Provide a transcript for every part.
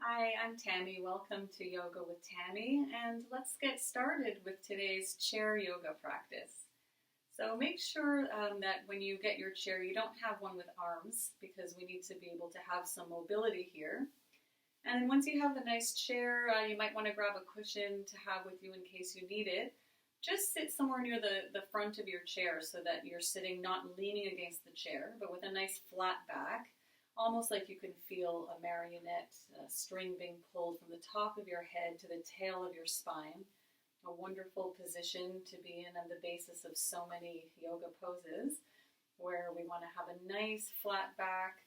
Hi, I'm Tammy. Welcome to Yoga with Tammy, and let's get started with today's chair yoga practice. So make sure that when you get your chair, you don't have one with arms because we need to be able to have some mobility here. And then once you have the nice chair, you might want to grab a cushion to have with you in case you need it. Just sit somewhere near the front of your chair so that you're sitting not leaning against the chair, but with a nice flat back. Almost like you can feel a marionette string being pulled from the top of your head to the tail of your spine. A wonderful position to be in on the basis of so many yoga poses, where we want to have a nice flat back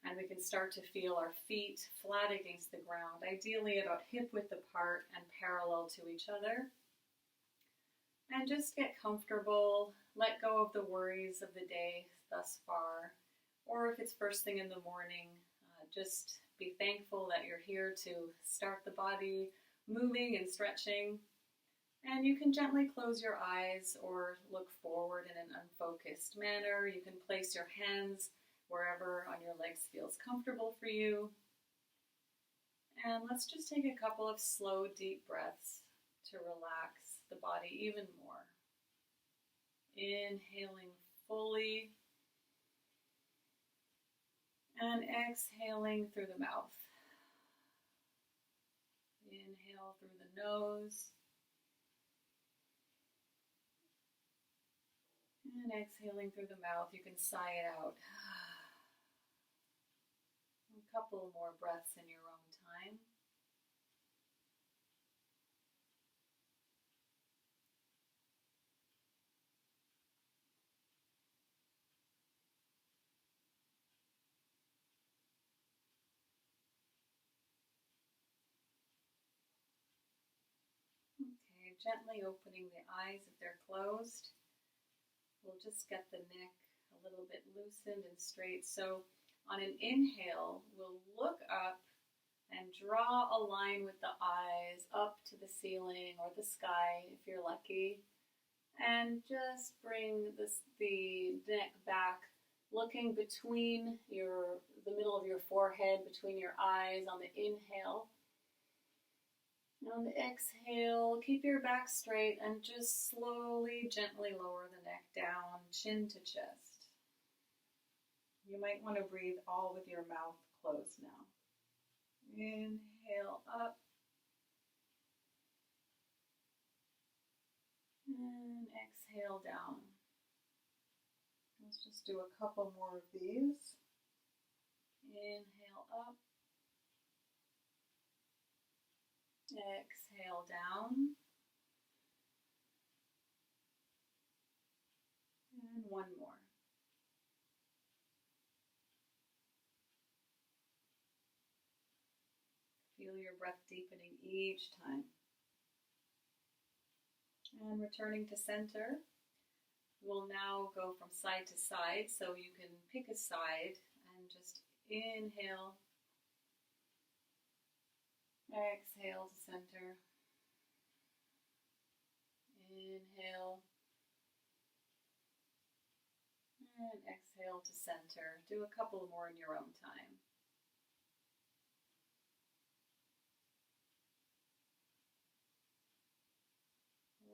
and we can start to feel our feet flat against the ground, ideally about hip width apart and parallel to each other. And just get comfortable, let go of the worries of the day thus far. Or if it's first thing in the morning, just be thankful that you're here to start the body moving and stretching. And you can gently close your eyes or look forward in an unfocused manner. You can place your hands wherever on your legs feels comfortable for you. And let's just take a couple of slow, deep breaths to relax the body even more. Inhaling fully. And exhaling through the mouth. Inhale through the nose. And exhaling through the mouth, you can sigh it out. A couple more breaths in your own time. Okay, gently opening the eyes if they're closed. We'll just get the neck a little bit loosened and straight. So on an inhale, we'll look up and draw a line with the eyes up to the ceiling or the sky if you're lucky. And just bring the neck back, looking between the middle of your forehead, between your eyes on the inhale. And on the exhale, keep your back straight and just slowly, gently lower the neck down, chin to chest. You might want to breathe all with your mouth closed now. Inhale up. And exhale down. Let's just do a couple more of these. Inhale up. Exhale down. And one more. Feel your breath deepening each time. And returning to center, we'll now go from side to side, so you can pick a side and just inhale, exhale to center, inhale, and exhale to center. Do a couple more in your own time.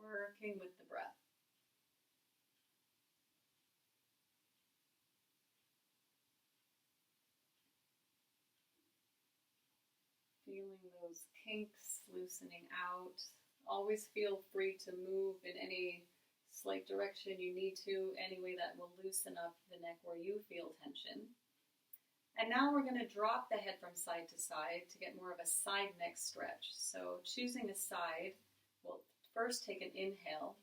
Working with the breath. Feeling those kinks loosening out. Always feel free to move in any slight direction you need to, any way that will loosen up the neck where you feel tension. And now we're going to drop the head from side to side to get more of a side neck stretch. So choosing a side, we'll first take an inhale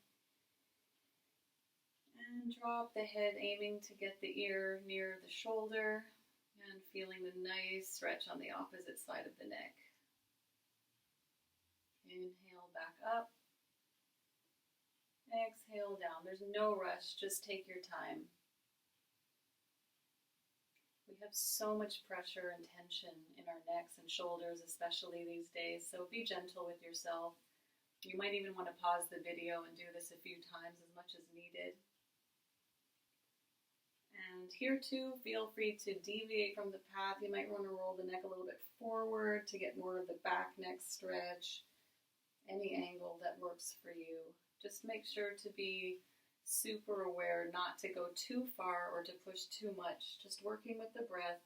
and drop the head, aiming to get the ear near the shoulder and feeling the nice stretch on the opposite side of the neck. Inhale back up. Exhale down. There's no rush, just take your time. We have so much pressure and tension in our necks and shoulders, especially these days, so be gentle with yourself. You might even want to pause the video and do this a few times, as much as needed. And here too, feel free to deviate from the path. You might want to roll the neck a little bit forward to get more of the back neck stretch, any angle that works for you. Just make sure to be super aware not to go too far or to push too much. Just working with the breath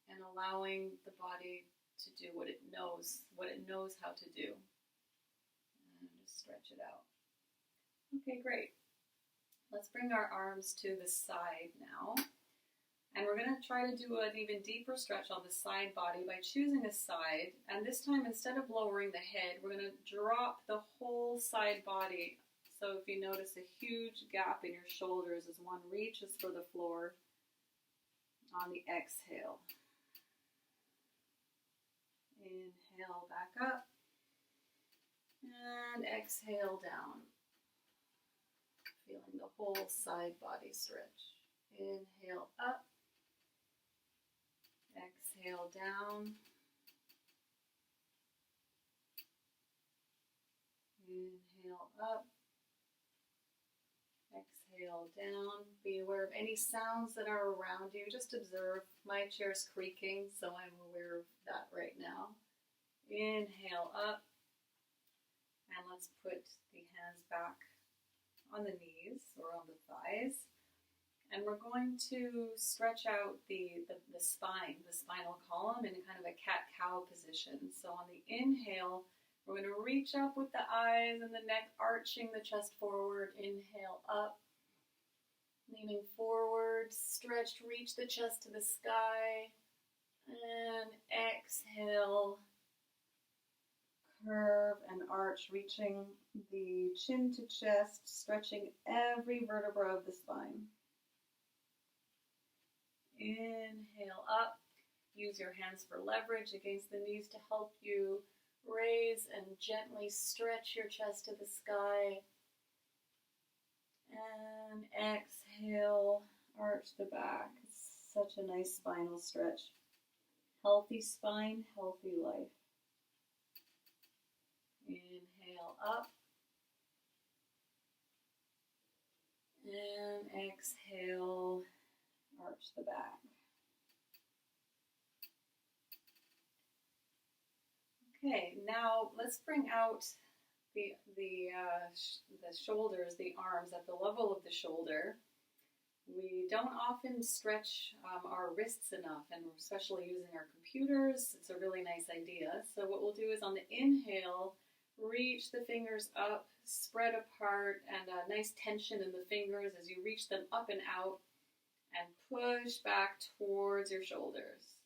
and allowing the body to do what it knows how to do. And just stretch it out. Okay, great. Let's bring our arms to the side now. And we're going to try to do an even deeper stretch on the side body by choosing a side. And this time, instead of lowering the head, we're going to drop the whole side body. So if you notice a huge gap in your shoulders as one reaches for the floor on the exhale. Inhale back up and exhale down. Feeling the whole side body stretch. Inhale up, exhale down. Inhale up, exhale down. Be aware of any sounds that are around you. Just observe. My chair's creaking, so I'm aware of that right now. Inhale up, and let's put the hands back on the knees or on the thighs. And we're going to stretch out the spine, the spinal column in kind of a cat-cow position. So on the inhale, we're going to reach up with the eyes and the neck, arching the chest forward. Inhale up, leaning forward, stretched, reach the chest to the sky. And exhale, curve and arch, reaching the chin to chest, stretching every vertebra of the spine. Inhale up. Use your hands for leverage against the knees to help you raise and gently stretch your chest to the sky. And exhale, arch the back. It's such a nice spinal stretch. Healthy spine, healthy life. Inhale up. And exhale, arch the back. Okay, now let's bring out the shoulders, the arms at the level of the shoulder. We don't often stretch our wrists enough, and especially using our computers, it's a really nice idea. So what we'll do is on the inhale, reach the fingers up, spread apart, and a nice tension in the fingers as you reach them up and out, and push back towards your shoulders.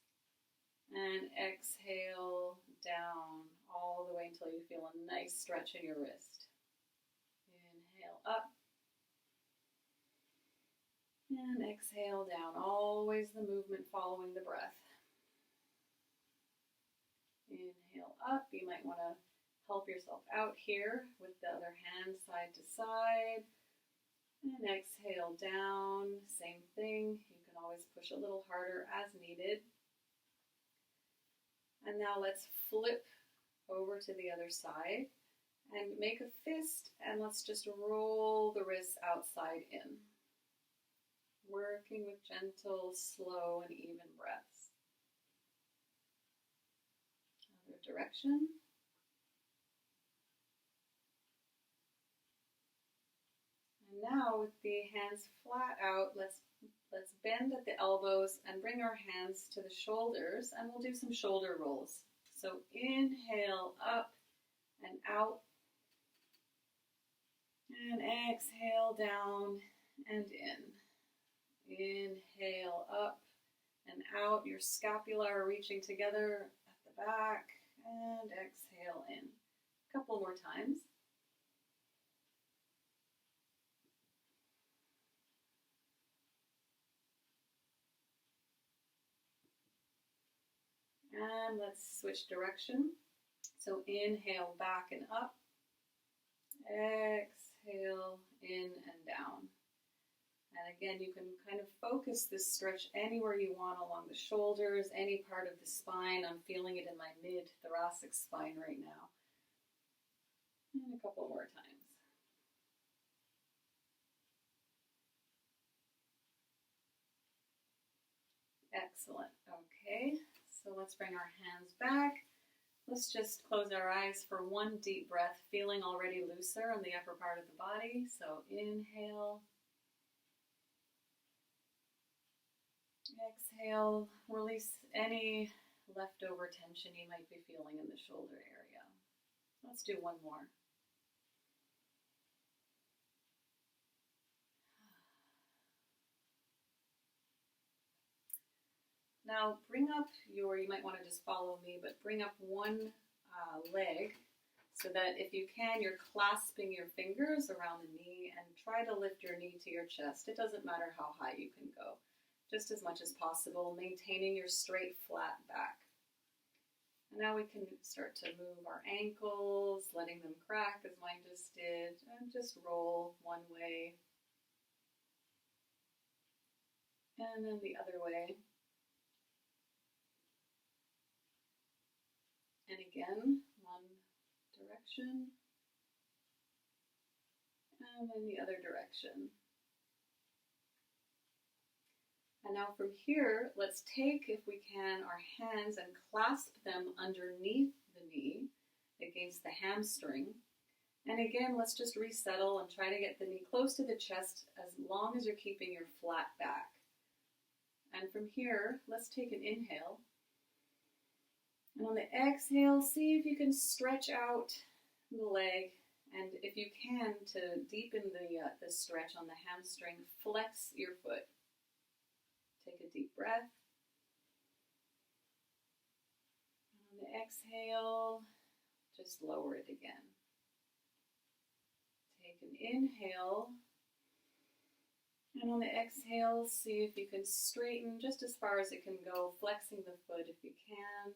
And exhale down all the way until you feel a nice stretch in your wrist. Inhale up. And exhale down. Always the movement following the breath. Inhale up. You might want to help yourself out here with the other hand side to side. And exhale down. Same thing. You can always push a little harder as needed. And now let's flip over to the other side and make a fist, and let's just roll the wrists outside in. Working with gentle, slow, and even breaths. Other direction. And now with the hands flat out, let's bend at the elbows and bring our hands to the shoulders, and we'll do some shoulder rolls. So inhale up and out, and exhale down and in. Inhale up and out, your scapula are reaching together at the back, and exhale in. A couple more times. And let's switch direction. So inhale back and up. Exhale in and down. And again, you can kind of focus this stretch anywhere you want along the shoulders, any part of the spine. I'm feeling it in my mid-thoracic spine right now. And a couple more times. Excellent. Okay. So let's bring our hands back. Let's just close our eyes for one deep breath, feeling already looser on the upper part of the body. So inhale. Exhale. Release any leftover tension you might be feeling in the shoulder area. Let's do one more. Now bring up you might want to just follow me, but bring up one leg so that if you can, you're clasping your fingers around the knee and try to lift your knee to your chest. It doesn't matter how high you can go, just as much as possible, maintaining your straight, flat back. And now we can start to move our ankles, letting them crack as mine just did, and just roll one way and then the other way. And again, one direction, and then the other direction. And now from here, let's take, if we can, our hands and clasp them underneath the knee against the hamstring. And again, let's just resettle and try to get the knee close to the chest as long as you're keeping your flat back. And from here, let's take an inhale. And on the exhale, see if you can stretch out the leg. And if you can, to deepen the stretch on the hamstring, flex your foot. Take a deep breath. And on the exhale, just lower it again. Take an inhale. And on the exhale, see if you can straighten just as far as it can go, flexing the foot if you can.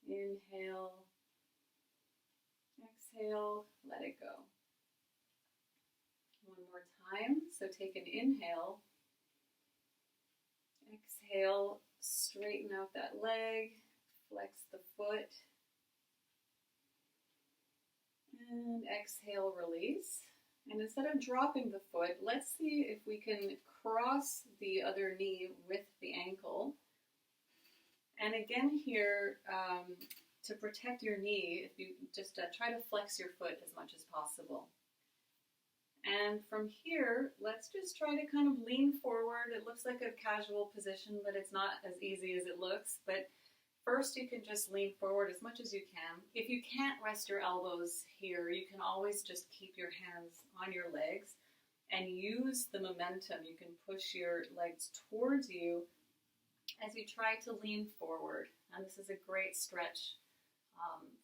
Inhale, exhale, let it go. One more time. So take an inhale, exhale, straighten out that leg, flex the foot, and exhale, release. And instead of dropping the foot, let's see if we can cross the other knee with the ankle. And again here, to protect your knee, if you just try to flex your foot as much as possible. And from here, let's just try to kind of lean forward. It looks like a casual position, but it's not as easy as it looks. But first, you can just lean forward as much as you can. If you can't rest your elbows here, you can always just keep your hands on your legs and use the momentum. You can push your legs towards you as you try to lean forward. And this is a great stretch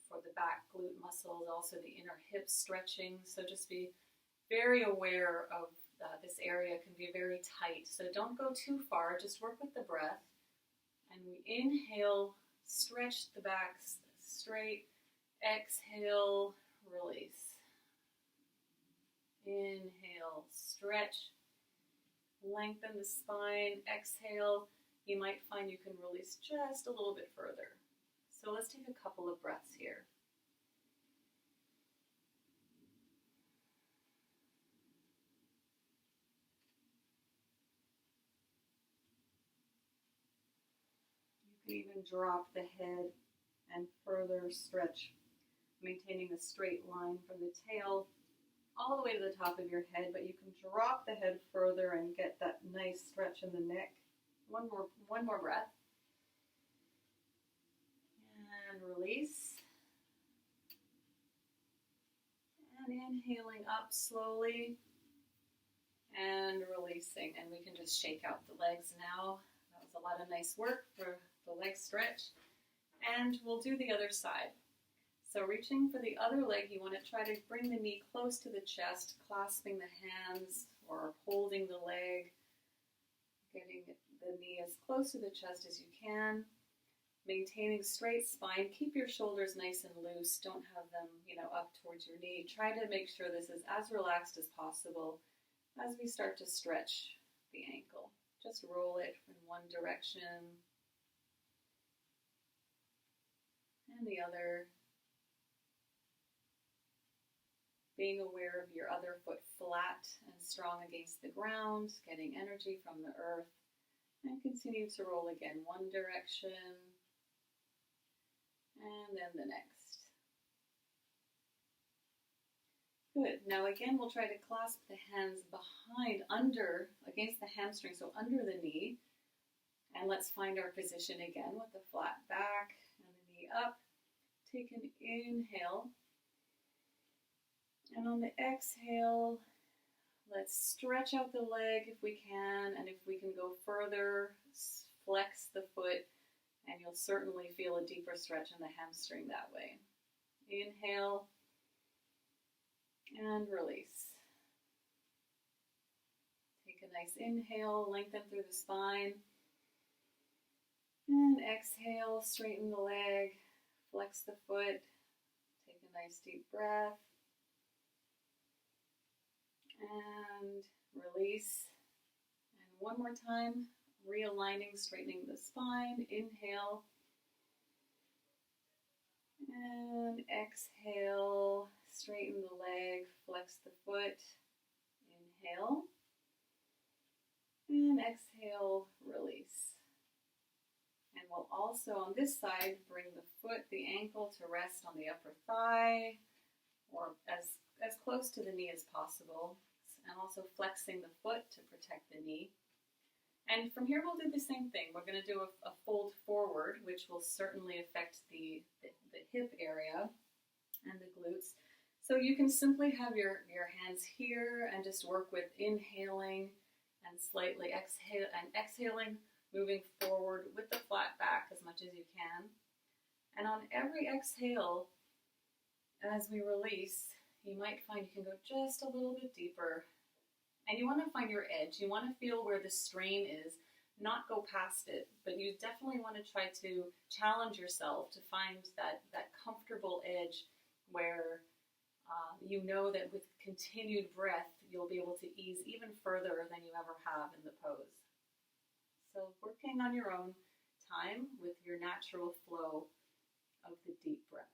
for the back glute muscles, also the inner hip stretching. So just be very aware of this area can be very tight. So don't go too far, just work with the breath. And we inhale, stretch the back straight. Exhale, release. Inhale, stretch. Lengthen the spine. Exhale. You might find you can release just a little bit further. So let's take a couple of breaths here. You can even drop the head and further stretch, maintaining a straight line from the tail all the way to the top of your head, but you can drop the head further and get that nice stretch in the neck. One more breath. And release. And inhaling up slowly and releasing. And we can just shake out the legs now. That was a lot of nice work for the leg stretch. And we'll do the other side. So reaching for the other leg, you want to try to bring the knee close to the chest, clasping the hands or holding the leg, getting the knee as close to the chest as you can, maintaining straight spine. Keep your shoulders nice and loose. Don't have them, up towards your knee. Try to make sure this is as relaxed as possible as we start to stretch the ankle. Just roll it in one direction and the other. Being aware of your other foot flat and strong against the ground, getting energy from the earth, and continue to roll again. One direction and then the next. Good. Now again, we'll try to clasp the hands behind, against the hamstring, so under the knee. And let's find our position again with the flat back and the knee up. Take an inhale. And on the exhale, let's stretch out the leg if we can. And if we can go further, flex the foot. And you'll certainly feel a deeper stretch in the hamstring that way. Inhale. And release. Take a nice inhale, lengthen through the spine. And exhale, straighten the leg, flex the foot. Take a nice deep breath. And release. And one more time, realigning, straightening the spine. Inhale. And exhale, straighten the leg, flex the foot. Inhale. And exhale, release. And we'll also, on this side, bring the foot, the ankle, to rest on the upper thigh, or as close to the knee as possible, and also flexing the foot to protect the knee. And from here, we'll do the same thing. We're going to do a fold forward, which will certainly affect the hip area and the glutes. So you can simply have your hands here and just work with inhaling and slightly exhaling, moving forward with the flat back as much as you can. And on every exhale, as we release, you might find you can go just a little bit deeper. And you want to find your edge. You want to feel where the strain is, not go past it, but you definitely want to try to challenge yourself to find that comfortable edge where you know that with continued breath, you'll be able to ease even further than you ever have in the pose. So working on your own time with your natural flow of the deep breath.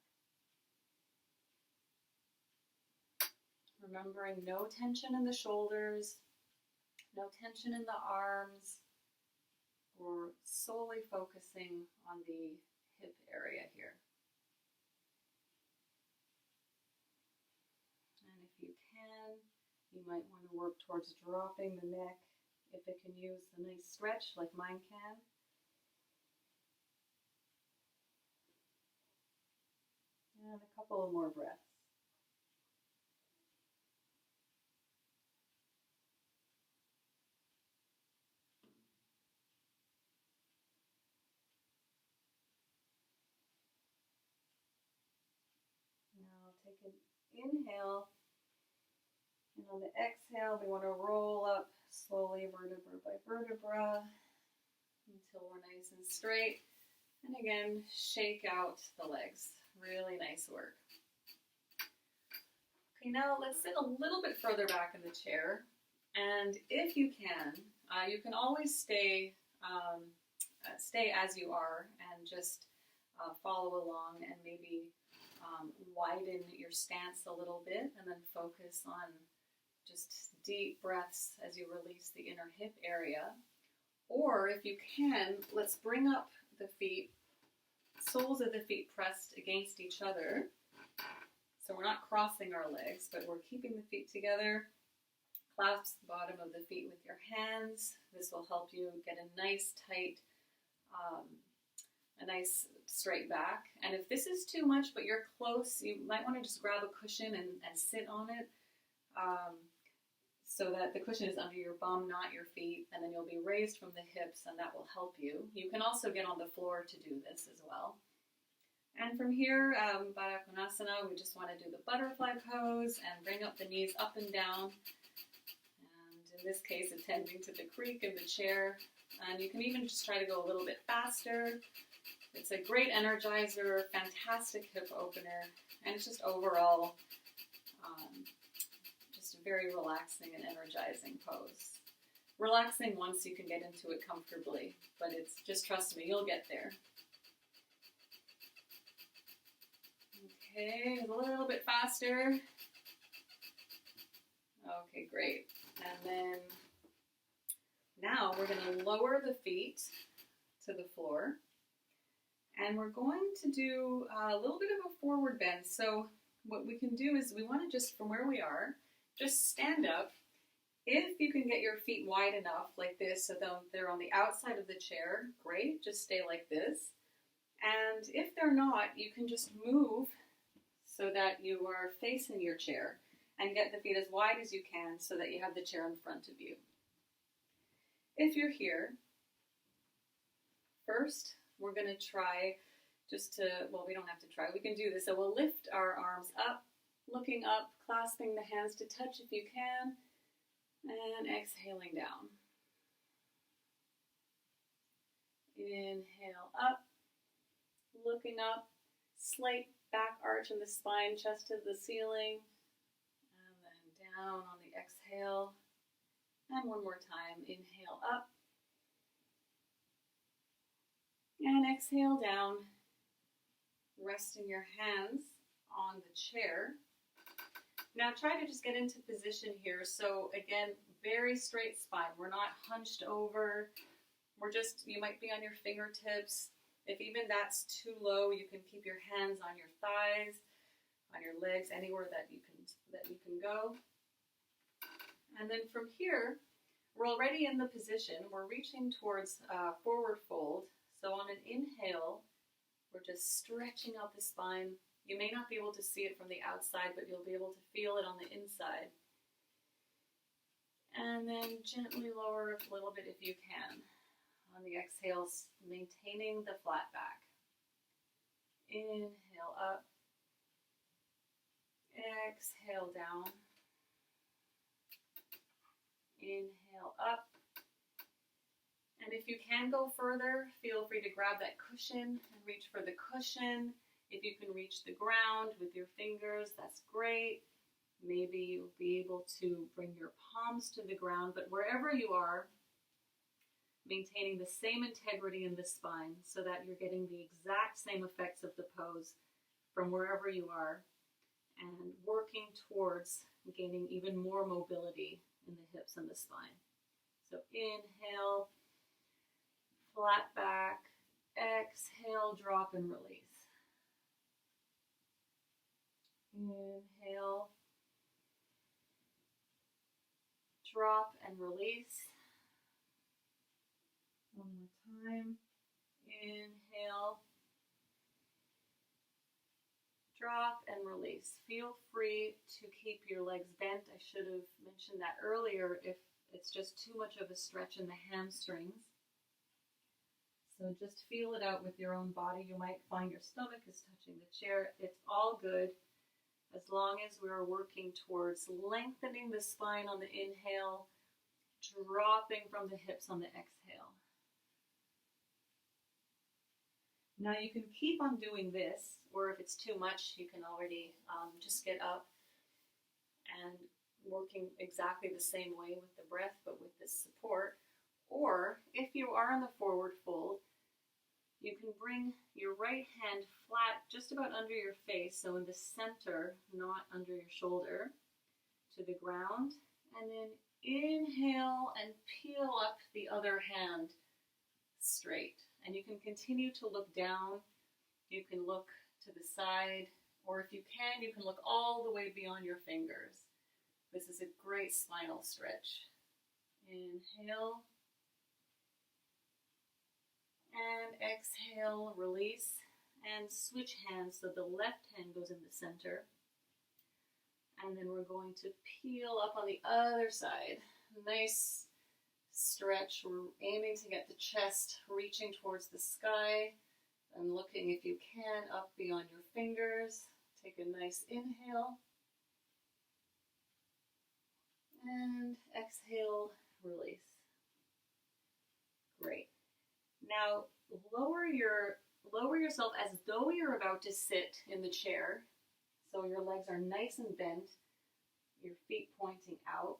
Remembering no tension in the shoulders, no tension in the arms. We're solely focusing on the hip area here. And if you can, you might want to work towards dropping the neck if it can use a nice stretch like mine can. And a couple of more breaths. Now take an inhale, and on the exhale, we want to roll up slowly vertebra by vertebra until we're nice and straight. And again, shake out the legs. Really nice work. Okay, now let's sit a little bit further back in the chair. And if you can always stay as you are and just follow along and maybe widen your stance a little bit and then focus on just deep breaths as you release the inner hip area. Or if you can, let's bring up the feet, soles of the feet pressed against each other. So we're not crossing our legs, but we're keeping the feet together. Clasp the bottom of the feet with your hands. This will help you get a nice tight, a nice straight back. And if this is too much, but you're close, you might want to just grab a cushion and sit on it so that the cushion is under your bum, not your feet, and then you'll be raised from the hips, and that will help you. You can also get on the floor to do this as well. And from here, Baddha Konasana, we just want to do the butterfly pose and bring up the knees up and down. And in this case, attending to the creak in the chair. And you can even just try to go a little bit faster. It's a great energizer, fantastic hip opener, and it's just overall just a very relaxing and energizing pose. Relaxing once you can get into it comfortably, but it's just, trust me, you'll get there. Okay, a little bit faster. Okay, great. And then now we're going to lower the feet to the floor. And we're going to do a little bit of a forward bend. So what we can do is we want to just, from where we are, just stand up. If you can get your feet wide enough like this so they're on the outside of the chair, great, just stay like this. And if they're not, you can just move so that you are facing your chair and get the feet as wide as you can so that you have the chair in front of you. If you're here, first we're going to try we don't have to try, we can do this. So we'll lift our arms up, looking up, clasping the hands to touch if you can, and exhaling down. Inhale up, looking up, slight back arch in the spine, chest to the ceiling, and then down on the exhale. And one more time, inhale up, and exhale down, resting your hands on the chair. Now try to just get into position here. So again, very straight spine. We're not hunched over. You might be on your fingertips. If even that's too low, you can keep your hands on your thighs, on your legs, anywhere that you can go. And then from here, we're already in the position. We're reaching towards forward fold. So on an inhale, we're just stretching out the spine. You may not be able to see it from the outside, but you'll be able to feel it on the inside. And then gently lower a little bit if you can. On the exhales, maintaining the flat back. Inhale up. Exhale down. Inhale up. And if you can go further, feel free to grab that cushion and reach for the cushion. If you can reach the ground with your fingers, that's great. Maybe you'll be able to bring your palms to the ground, but wherever you are, maintaining the same integrity in the spine so that you're getting the exact same effects of the pose from wherever you are, and working towards gaining even more mobility in the hips and the spine. So inhale, flat back, exhale, drop and release. Inhale, drop and release. One more time. Inhale, drop and release. Feel free to keep your legs bent. I should have mentioned that earlier if it's just too much of a stretch in the hamstrings. So just feel it out with your own body. You might find your stomach is touching the chair. It's all good as long as we're working towards lengthening the spine on the inhale, dropping from the hips on the exhale. Now you can keep on doing this, or if it's too much, you can already just get up and working exactly the same way with the breath, but with this support. Or if you are in the forward fold, you can bring your right hand flat just about under your face, so in the center, not under your shoulder, to the ground. And then inhale and peel up the other hand straight. And you can continue to look down. You can look to the side, or if you can look all the way beyond your fingers. This is a great spinal stretch. Inhale. And exhale, release, and switch hands so the left hand goes in the center. And then we're going to peel up on the other side. Nice stretch. We're aiming to get the chest reaching towards the sky and looking, if you can, up beyond your fingers. Take a nice inhale. And exhale, release. Great. Now, lower yourself as though you're about to sit in the chair. So your legs are nice and bent, your feet pointing out.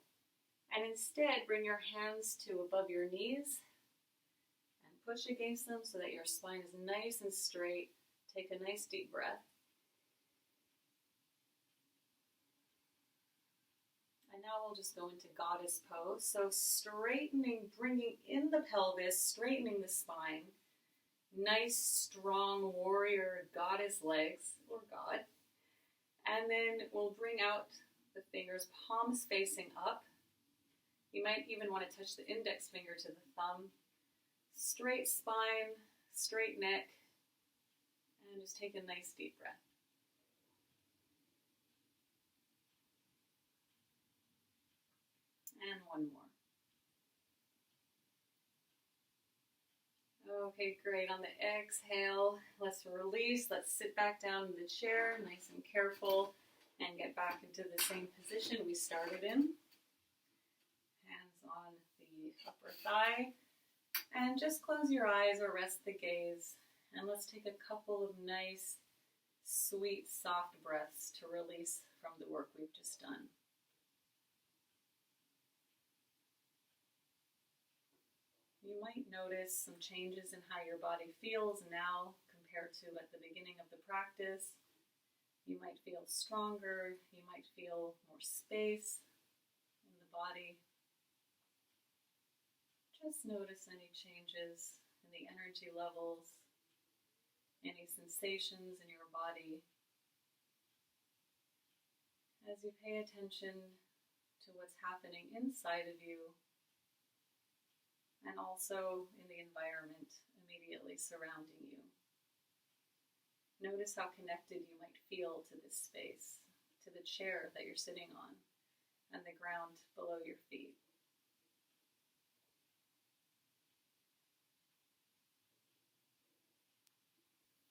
And instead, bring your hands to above your knees and push against them so that your spine is nice and straight. Take a nice deep breath. And now we'll just go into goddess pose. So straightening, bringing in the pelvis, straightening the spine. nice, strong warrior goddess legs, or God. And then we'll bring out the fingers, palms facing up. You might even want to touch the index finger to the thumb. Straight spine, straight neck, and just take a nice deep breath. And one more. Okay, great. On the exhale, let's release. Let's sit back down in the chair, nice and careful, and get back into the same position we started in. Hands on the upper thigh. And just close your eyes or rest the gaze. And let's take a couple of nice, sweet, soft breaths to release from the work we've just done. You might notice some changes in how your body feels now compared to at the beginning of the practice. You might feel stronger. You might feel more space in the body. Just notice any changes in the energy levels, any sensations in your body as you pay attention to what's happening inside of you and also in the environment immediately surrounding you. Notice how connected you might feel to this space, to the chair that you're sitting on, and the ground below your feet.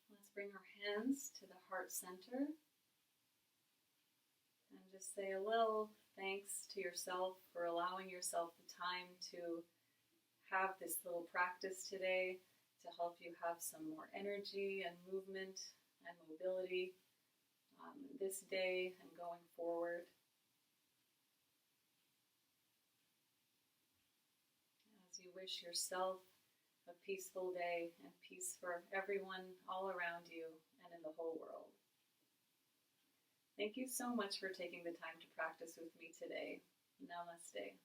Let's bring our hands to the heart center and just say a little thanks to yourself for allowing yourself the time to have this little practice today to help you have some more energy and movement and mobility this day and going forward. As you wish yourself a peaceful day and peace for everyone all around you and in the whole world. Thank you so much for taking the time to practice with me today. Namaste.